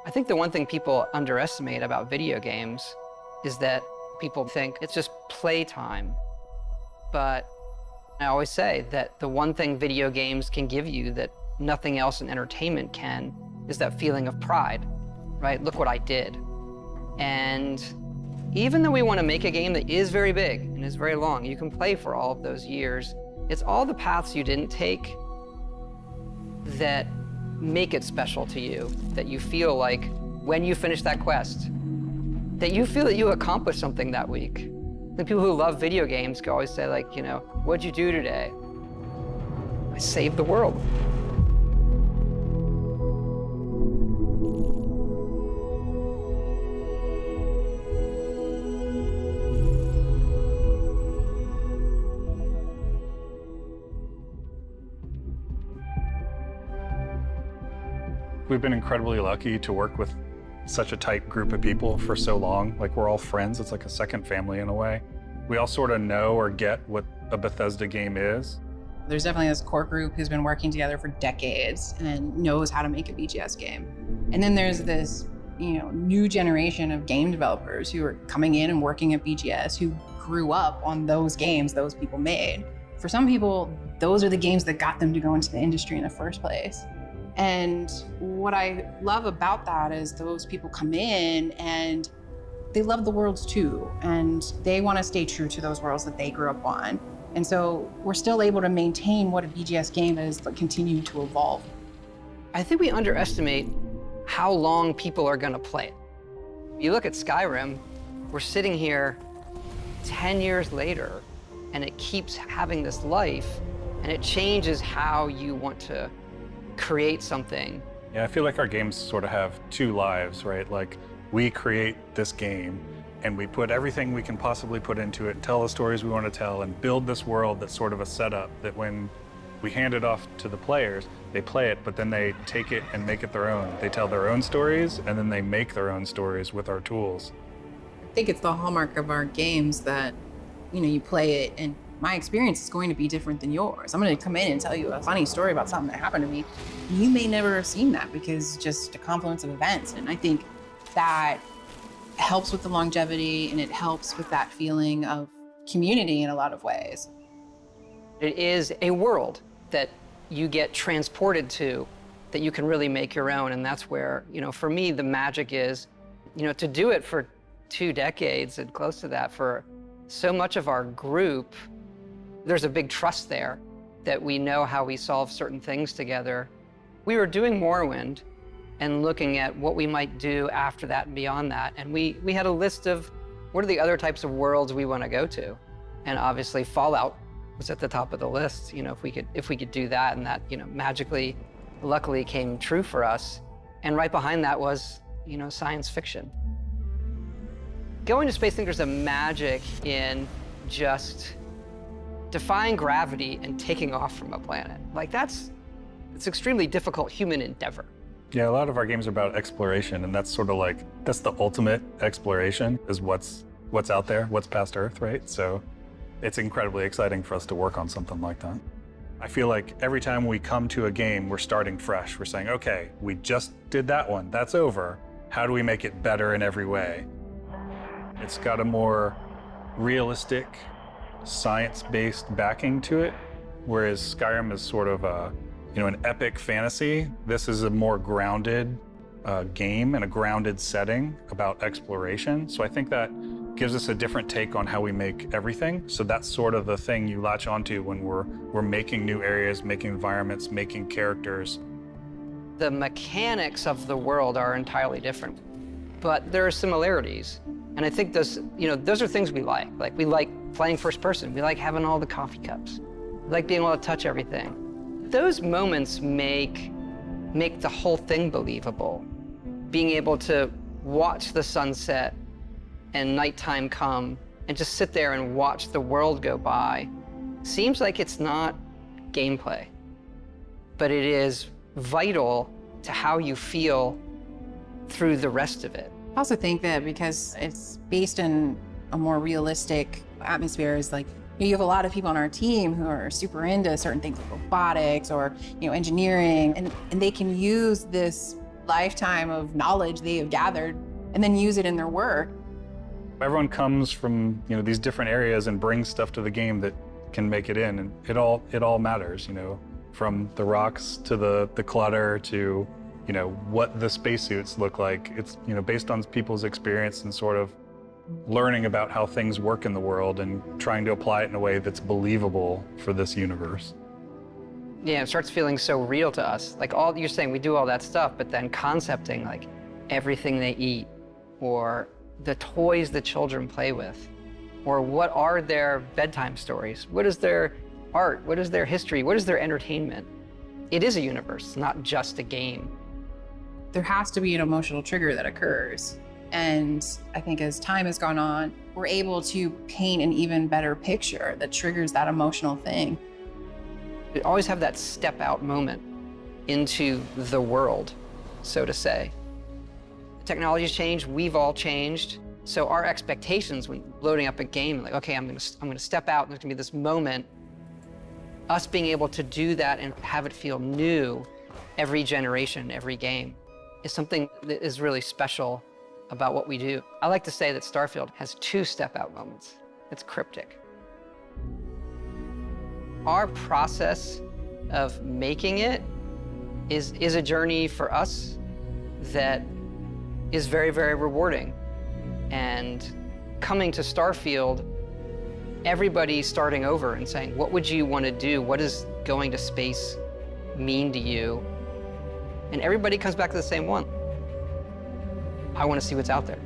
I think the one thing people underestimate about video games is that people think it's just playtime. But I always say that the one thing video games can give you that nothing else in entertainment can is that feeling of pride, right? Look what I did. And even though we want to make a game that is very big and is very long, you can play for all of those years. It's all the paths you didn't take that make it special to you, that you feel like when you finish that quest, that you feel that you accomplished something that week. The people who love video games can always say, like, you know, what'd you do today? I saved the world. We've been incredibly lucky to work with such a tight group of people for so long. Like, we're all friends. It's like a second family in a way. We all sort of know or get what a Bethesda game is. There's definitely this core group who's been working together for decades and knows how to make a BGS game. And then there's this, new generation of game developers who are coming in and working at BGS who grew up on those games those people made. For some people, those are the games that got them to go into the industry in the first place. And what I love about that is those people come in and they love the worlds too, and they want to stay true to those worlds that they grew up on. And so we're still able to maintain what a BGS game is, but continue to evolve. I think we underestimate how long people are going to play it. You look at Skyrim, we're sitting here 10 years later, and it keeps having this life, and it changes how you want to create something. Yeah, I feel like our games sort of have two lives, right? Like, we create this game and we put everything we can possibly put into it and tell the stories we want to tell and build this world that's sort of a setup that when we hand it off to the players, they play it, but then they take it and make it their own. They tell their own stories and then they make their own stories with our tools. I think it's the hallmark of our games that, you play it and my experience is going to be different than yours. I'm going to come in and tell you a funny story about something that happened to me. You may never have seen that because just a confluence of events. And I think that helps with the longevity and it helps with that feeling of community in a lot of ways. It is a world that you get transported to that you can really make your own. And that's where, for me, the magic is, to do it for 2 decades and close to that for so much of our group. There's a big trust there that we know how we solve certain things together. We were doing Morrowind and looking at what we might do after that and beyond that. And we had a list of what are the other types of worlds we want to go to. And obviously Fallout was at the top of the list, if we could do that, and that, magically, luckily came true for us. And right behind that was, science fiction. Going to space, I think there's a magic in just defying gravity and taking off from a planet. Like, it's extremely difficult human endeavor. Yeah, a lot of our games are about exploration, and that's sort of like, that's the ultimate exploration, is what's out there, what's past Earth, right? So it's incredibly exciting for us to work on something like that. I feel like every time we come to a game, we're starting fresh. We're saying, okay, we just did that one, that's over. How do we make it better in every way? It's got a more realistic, science-based backing to it, whereas Skyrim is sort of an epic fantasy. This is a more grounded game and a grounded setting about exploration. So I think that gives us a different take on how we make everything. So that's sort of the thing you latch onto when we're making new areas, making environments, making characters. The mechanics of the world are entirely different, but there are similarities. And I think those are things we like. Like, we like playing first person. We like having all the coffee cups. We like being able to touch everything. Those moments make the whole thing believable. Being able to watch the sunset and nighttime come and just sit there and watch the world go by seems like it's not gameplay, but it is vital to how you feel through the rest of it. I also think that because it's based in a more realistic atmosphere, is like, you have a lot of people on our team who are super into certain things like robotics or engineering, and they can use this lifetime of knowledge they have gathered and then use it in their work. Everyone comes from, these different areas and brings stuff to the game that can make it in, and it all matters, from the rocks to the clutter to, what the spacesuits look like. It's, based on people's experience and sort of learning about how things work in the world and trying to apply it in a way that's believable for this universe. Yeah, it starts feeling so real to us. Like you're saying, we do all that stuff, but then concepting like everything they eat, or the toys the children play with, or what are their bedtime stories? What is their art? What is their history? What is their entertainment? It is a universe, not just a game. There has to be an emotional trigger that occurs. And I think as time has gone on, we're able to paint an even better picture that triggers that emotional thing. You always have that step out moment into the world, so to say. Technology's changed, we've all changed. So our expectations when loading up a game, like, okay, I'm gonna step out and there's gonna be this moment. Us being able to do that and have it feel new every generation, every game, is something that is really special about what we do. I like to say that Starfield has 2 step-out moments. It's cryptic. Our process of making it is a journey for us that is very, very rewarding. And coming to Starfield, everybody's starting over and saying, what would you want to do? What does going to space mean to you? And everybody comes back to the same one. I want to see what's out there.